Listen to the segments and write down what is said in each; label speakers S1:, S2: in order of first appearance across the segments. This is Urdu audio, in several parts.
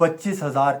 S1: 25,000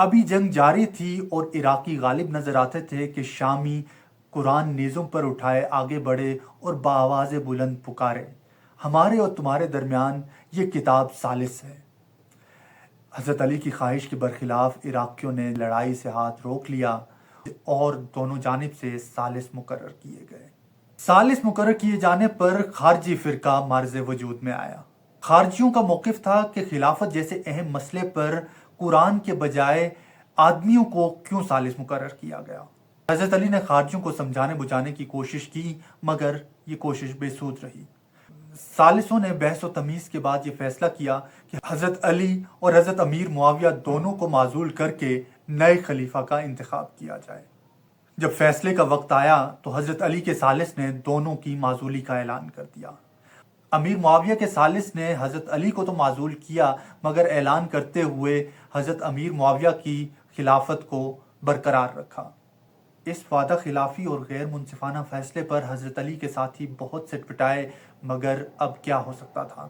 S1: ابھی جنگ جاری تھی اور عراقی غالب نظر آتے تھے کہ شامی قرآن نیزوں پر اٹھائے آگے بڑھے اور بآواز بلند پکارے، ہمارے اور تمہارے درمیان یہ کتاب ثالث ہے۔ حضرت علی کی خواہش کے برخلاف عراقیوں نے لڑائی سے ہاتھ روک لیا اور دونوں جانب سے ثالث مقرر کیے گئے۔ ثالث مقرر کیے جانے پر خارجی فرقہ معرض وجود میں آیا۔ خارجیوں کا موقف تھا کہ خلافت جیسے اہم مسئلے پر قرآن کے بجائے آدمیوں کو کیوں ثالث مقرر کیا گیا۔ حضرت علی نے خارجیوں کو سمجھانے بجھانے کی کوشش کی، مگر یہ کوشش بے سود رہی۔ ثالثوں نے بحث و تمیز کے بعد یہ فیصلہ کیا کہ حضرت علی اور حضرت امیر معاویہ دونوں کو معزول کر کے نئے خلیفہ کا انتخاب کیا جائے۔ جب فیصلے کا وقت آیا تو حضرت علی کے ثالث نے دونوں کی معزولی کا اعلان کر دیا۔ امیر معاویہ کے ثالث نے حضرت علی کو تو معزول کیا، مگر اعلان کرتے ہوئے حضرت امیر معاویہ کی خلافت کو برقرار رکھا۔ اس وعدہ خلافی اور غیر منصفانہ فیصلے پر حضرت علی کے ساتھی بہت سٹ پٹائے، مگر اب کیا ہو سکتا تھا۔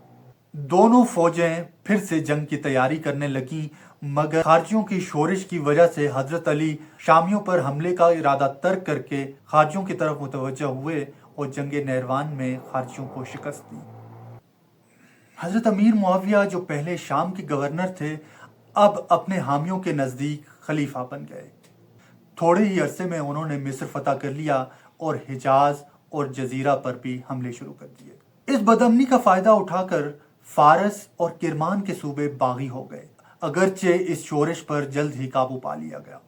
S1: دونوں فوجیں پھر سے جنگ کی تیاری کرنے لگیں، مگر خارجیوں کی شورش کی وجہ سے حضرت علی شامیوں پر حملے کا ارادہ ترک کر کے خارجیوں کی طرف متوجہ ہوئے اور جنگ نیروان میں خارجیوں کو شکست دی۔ حضرت امیر معاویہ جو پہلے شام کے گورنر تھے، اب اپنے حامیوں کے نزدیک خلیفہ بن گئے۔ تھوڑے ہی عرصے میں انہوں نے مصر فتح کر لیا اور حجاز اور جزیرہ پر بھی حملے شروع کر دیے۔ اس بدامنی کا فائدہ اٹھا کر فارس اور کرمان کے صوبے باغی ہو گئے، اگرچہ اس شورش پر جلد ہی قابو پا لیا گیا۔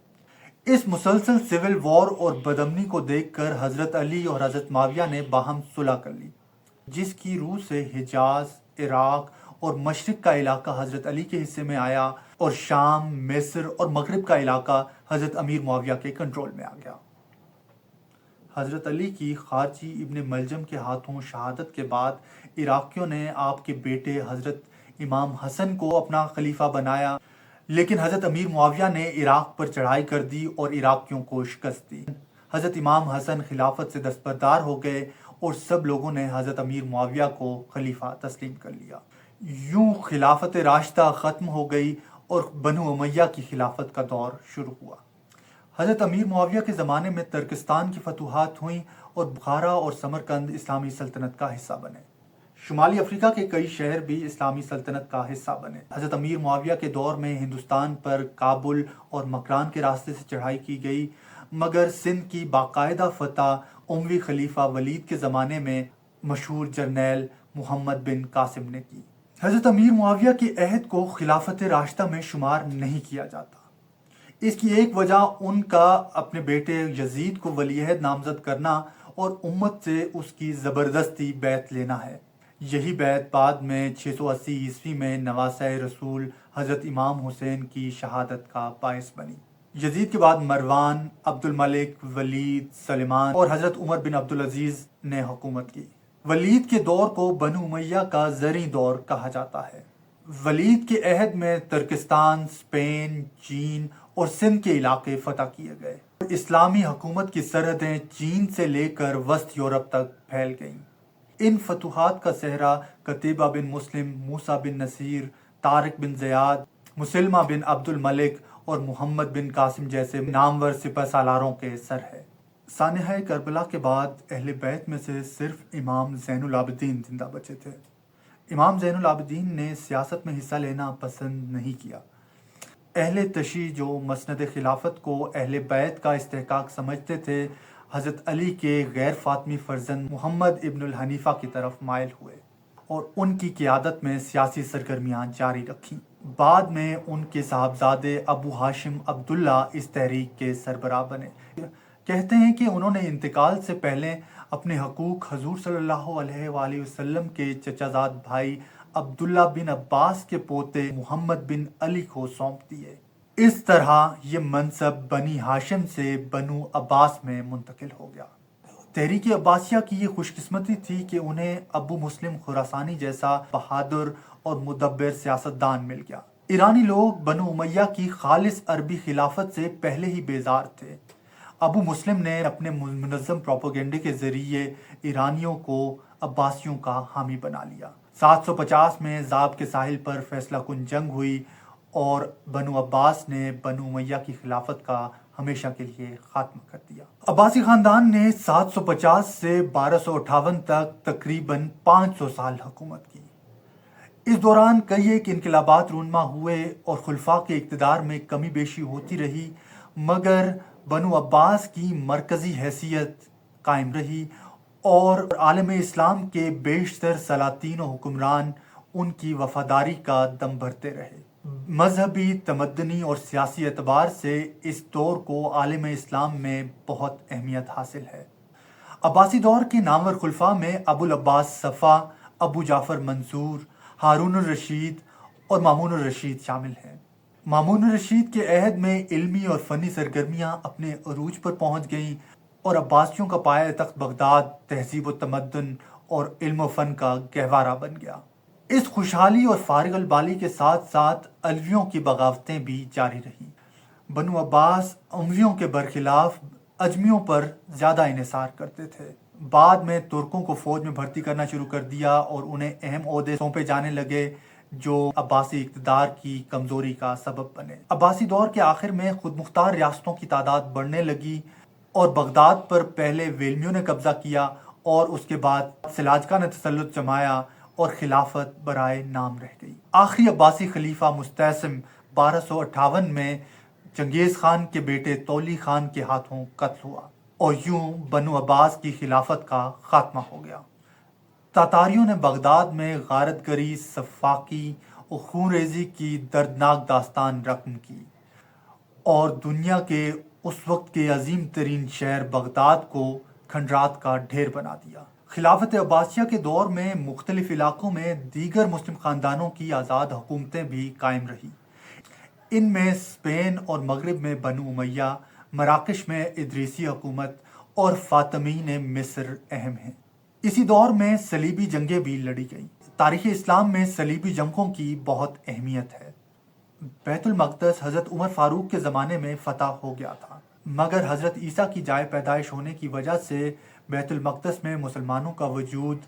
S1: اس مسلسل سول وار اور بدامنی کو دیکھ کر حضرت علی اور حضرت معاویہ نے باہم صلح کر لی، جس کی روح سے حجاز، عراق اور مشرق کا علاقہ حضرت علی کے حصے میں آیا اور شام، مصر اور مغرب کا علاقہ حضرت امیر معاویہ کے کنٹرول میں آ گیا۔ حضرت علی کی خارجی ابن ملجم کے ہاتھوں شہادت کے بعد عراقیوں نے آپ کے بیٹے حضرت امام حسن کو اپنا خلیفہ بنایا، لیکن حضرت امیر معاویہ نے عراق پر چڑھائی کر دی اور عراقیوں کو شکست دی۔ حضرت امام حسن خلافت سے دستبردار ہو گئے اور سب لوگوں نے حضرت امیر معاویہ کو خلیفہ تسلیم کر لیا۔ یوں خلافت راشدہ ختم ہو گئی اور بنو امیہ کی خلافت کا دور شروع ہوا۔ حضرت امیر معاویہ کے زمانے میں ترکستان کی فتوحات ہوئیں اور بخارا اور سمرقند اسلامی سلطنت کا حصہ بنے۔ شمالی افریقہ کے کئی شہر بھی اسلامی سلطنت کا حصہ بنے۔ حضرت امیر معاویہ کے دور میں ہندوستان پر کابل اور مکران کے راستے سے چڑھائی کی گئی، مگر سندھ کی باقاعدہ فتح اموی خلیفہ ولید کے زمانے میں مشہور جرنیل محمد بن قاسم نے کی۔ حضرت امیر معاویہ کے عہد کو خلافت راشدہ میں شمار نہیں کیا جاتا۔ اس کی ایک وجہ ان کا اپنے بیٹے یزید کو ولی عہد نامزد کرنا اور امت سے اس کی زبردستی بیعت لینا ہے۔ یہی بیعت بعد میں 680 عیسوی میں نواسہ رسول حضرت امام حسین کی شہادت کا باعث بنی۔ یزید کے بعد مروان، عبد الملک، ولید، سلیمان اور حضرت عمر بن عبدالعزیز نے حکومت کی۔ ولید کے دور کو بنو امیہ کا زرعی دور کہا جاتا ہے۔ ولید کے عہد میں ترکستان، اسپین، چین اور سندھ کے علاقے فتح کیے گئے۔ اسلامی حکومت کی سرحدیں چین سے لے کر وسط یورپ تک پھیل گئیں۔ ان فتوحات کا صحرا قتیبہ بن مسلم، موسیٰ بن نصیر، طارق بن زیاد، مسلمہ بن عبد الملک اور محمد بن قاسم جیسے نامور سپہ سالاروں کے سر ہے۔ سانحہ کربلا کے بعد اہل بیت میں سے صرف امام زین العابدین زندہ بچے تھے۔ امام زین العابدین نے سیاست میں حصہ لینا پسند نہیں کیا۔ اہل تشیع جو مسند خلافت کو اہل بیت کا استحقاق سمجھتے تھے، حضرت علی کے غیر فاطمی فرزند محمد ابن الحنیفہ کی طرف مائل ہوئے اور ان کی قیادت میں سیاسی سرگرمیاں جاری رکھیں۔ بعد میں ان کے صاحبزادے ابو ہاشم عبداللہ اس تحریک کے سربراہ بنے۔ کہتے ہیں کہ انہوں نے انتقال سے پہلے اپنے حقوق حضور صلی اللہ علیہ وآلہ وسلم کے چچا زاد بھائی عبداللہ بن عباس کے پوتے محمد بن علی کو سونپ دیے۔ اس طرح یہ منصب بنی ہاشم سے بنو عباس میں منتقل ہو گیا۔ تحریک عباسیہ کی یہ خوش قسمتی تھی کہ انہیں ابو مسلم خراسانی جیسا بہادر اور مدبر سیاستدان مل گیا۔ ایرانی لوگ بنو امیہ کی خالص عربی خلافت سے پہلے ہی بیزار تھے۔ ابو مسلم نے اپنے منظم پروپیگنڈے کے ذریعے ایرانیوں کو عباسیوں کا حامی بنا لیا۔ 750 میں زاب کے ساحل پر فیصلہ کن جنگ ہوئی اور بنو عباس نے بنو امیہ کی خلافت کا ہمیشہ کے لیے خاتمہ کر دیا۔ عباسی خاندان نے 750 سے 1258 تک تقریباً 500 سال حکومت کی۔ اس دوران کئی ایک انقلابات رونما ہوئے اور خلفاء کے اقتدار میں کمی بیشی ہوتی رہی، مگر بنو عباس کی مرکزی حیثیت قائم رہی اور عالم اسلام کے بیشتر سلاطین و حکمران ان کی وفاداری کا دم بھرتے رہے۔ مذہبی، تمدنی اور سیاسی اعتبار سے اس دور کو عالم اسلام میں بہت اہمیت حاصل ہے۔ عباسی دور کے نامور خلفاء میں ابو العباس صفا، ابو جعفر منصور، ہارون الرشید اور مامون الرشید شامل ہیں۔ مامون الرشید کے عہد میں علمی اور فنی سرگرمیاں اپنے عروج پر پہنچ گئیں اور عباسیوں کا پایہ تخت بغداد تہذیب و تمدن اور علم و فن کا گہوارہ بن گیا۔ اس خوشحالی اور فارغ البالی کے ساتھ ساتھ علویوں کی بغاوتیں بھی جاری رہیں۔ بنو عباس امویوں کے برخلاف اجمیوں پر زیادہ انحصار کرتے تھے۔ بعد میں ترکوں کو فوج میں بھرتی کرنا شروع کر دیا اور انہیں اہم عہدے سونپے جانے لگے جو عباسی اقتدار کی کمزوری کا سبب بنے۔ عباسی دور کے آخر میں خود مختار ریاستوں کی تعداد بڑھنے لگی اور بغداد پر پہلے ویلمیوں نے قبضہ کیا اور اس کے بعد سلاجقہ نے تسلط جمایا اور خلافت برائے نام رہ گئی۔ آخری عباسی خلیفہ مستعصم 1258 میں چنگیز خان کے بیٹے تولی خان کے ہاتھوں قتل ہوا اور یوں بنو عباس کی خلافت کا خاتمہ ہو گیا۔ تاتاریوں نے بغداد میں غارت گری، سفاکی اور خون ریزی کی دردناک داستان رقم کی اور دنیا کے اس وقت کے عظیم ترین شہر بغداد کو کھنڈرات کا ڈھیر بنا دیا۔ خلافت عباسیہ کے دور میں مختلف علاقوں میں دیگر مسلم خاندانوں کی آزاد حکومتیں بھی قائم رہی۔ ان میں اسپین اور مغرب میں بنو امیہ، مراکش میں ادریسی حکومت اور فاطمین مصر اہم ہیں۔ اسی دور میں صلیبی جنگیں بھی لڑی گئیں۔ تاریخ اسلام میں صلیبی جنگوں کی بہت اہمیت ہے۔ بیت المقدس حضرت عمر فاروق کے زمانے میں فتح ہو گیا تھا، مگر حضرت عیسیٰ کی جائے پیدائش ہونے کی وجہ سے بیت المقدس میں مسلمانوں کا وجود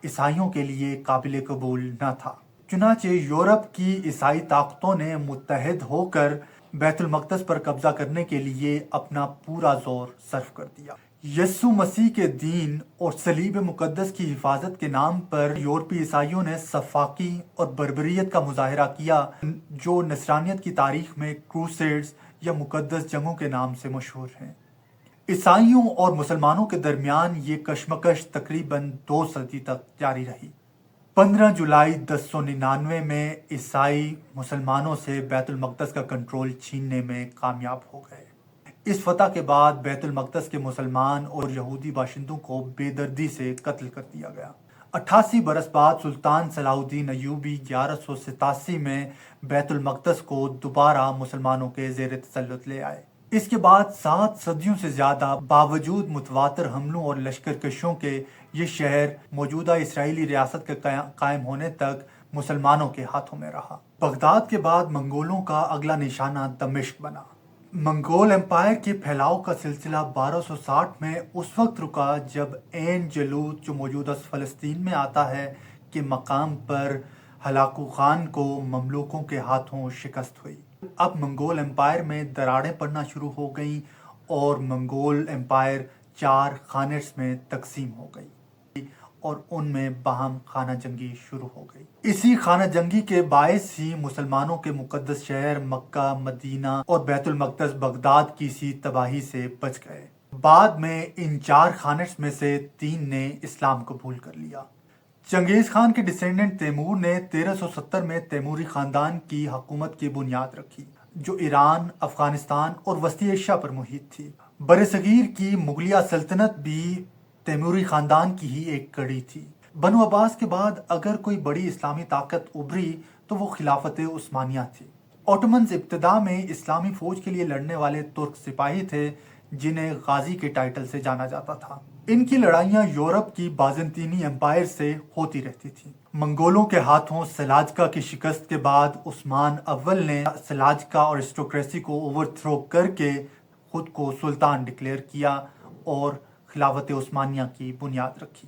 S1: عیسائیوں کے لیے قابل قبول نہ تھا۔ چنانچہ یورپ کی عیسائی طاقتوں نے متحد ہو کر بیت المقدس پر قبضہ کرنے کے لیے اپنا پورا زور صرف کر دیا۔ یسوع مسیح کے دین اور صلیب مقدس کی حفاظت کے نام پر یورپی عیسائیوں نے سفاکی اور بربریت کا مظاہرہ کیا، جو نصرانیت کی تاریخ میں کروسیڈز یا مقدس جنگوں کے نام سے مشہور ہیں۔ عیسائیوں اور مسلمانوں کے درمیان یہ کشمکش تقریباً 2 صدی تک جاری رہی۔ 15 جولائی 1099 میں عیسائی مسلمانوں سے بیت المقدس کا کنٹرول چھیننے میں کامیاب ہو گئے۔ اس فتح کے بعد بیت المقدس کے مسلمان اور یہودی باشندوں کو بے دردی سے قتل کر دیا گیا۔ 88 برس بعد سلطان صلاح الدین ایوبی 1187 میں بیت المقدس کو دوبارہ مسلمانوں کے زیر تسلط لے آئے۔ اس کے بعد 7 صدیوں سے زیادہ باوجود متواتر حملوں اور لشکر کشیوں کے یہ شہر موجودہ اسرائیلی ریاست کے قائم ہونے تک مسلمانوں کے ہاتھوں میں رہا۔ بغداد کے بعد منگولوں کا اگلا نشانہ دمشق بنا۔ منگول امپائر کے پھیلاؤ کا سلسلہ 1260 میں اس وقت رکا جب عین جالوت جو موجودہ فلسطین میں آتا ہے کے مقام پر ہلاکو خان کو مملوکوں کے ہاتھوں شکست ہوئی۔ اب منگول امپائر میں دراڑیں پڑنا شروع ہو گئیں اور منگول امپائر 4 خانٹس میں تقسیم ہو گئی اور ان میں باہم خانہ جنگی شروع ہو گئی۔ اسی خانہ جنگی کے باعث ہی مسلمانوں کے مقدس شہر مکہ، مدینہ اور بیت المقدس بغداد کی سی تباہی سے بچ گئے۔ بعد میں ان 4 خانٹس میں سے 3 نے اسلام قبول کر لیا۔ چنگیز خان کے ڈسینڈنٹ تیمور نے 1370 میں تیموری خاندان کی حکومت کی بنیاد رکھی، جو ایران، افغانستان اور وسطی ایشیا پر محیط تھی۔ برصغیر کی مغلیہ سلطنت بھی تیموری خاندان کی ہی ایک کڑی تھی۔ بنو عباس کے بعد اگر کوئی بڑی اسلامی طاقت ابھری تو وہ خلافت عثمانیہ تھی۔ اوٹومنز ابتدا میں اسلامی فوج کے لیے لڑنے والے ترک سپاہی تھے جنہیں غازی کے ٹائٹل سے جانا جاتا تھا۔ ان کی لڑائیاں یورپ کی بازنطینی امپائر سے ہوتی رہتی تھیں۔ منگولوں کے ہاتھوں سلاجقہ کی شکست کے بعد عثمان اول نے سلاجقہ اور ایرسٹوکریسی کو اوور تھرو کر کے خود کو سلطان ڈکلیئر کیا اور خلافت عثمانیہ کی بنیاد رکھی۔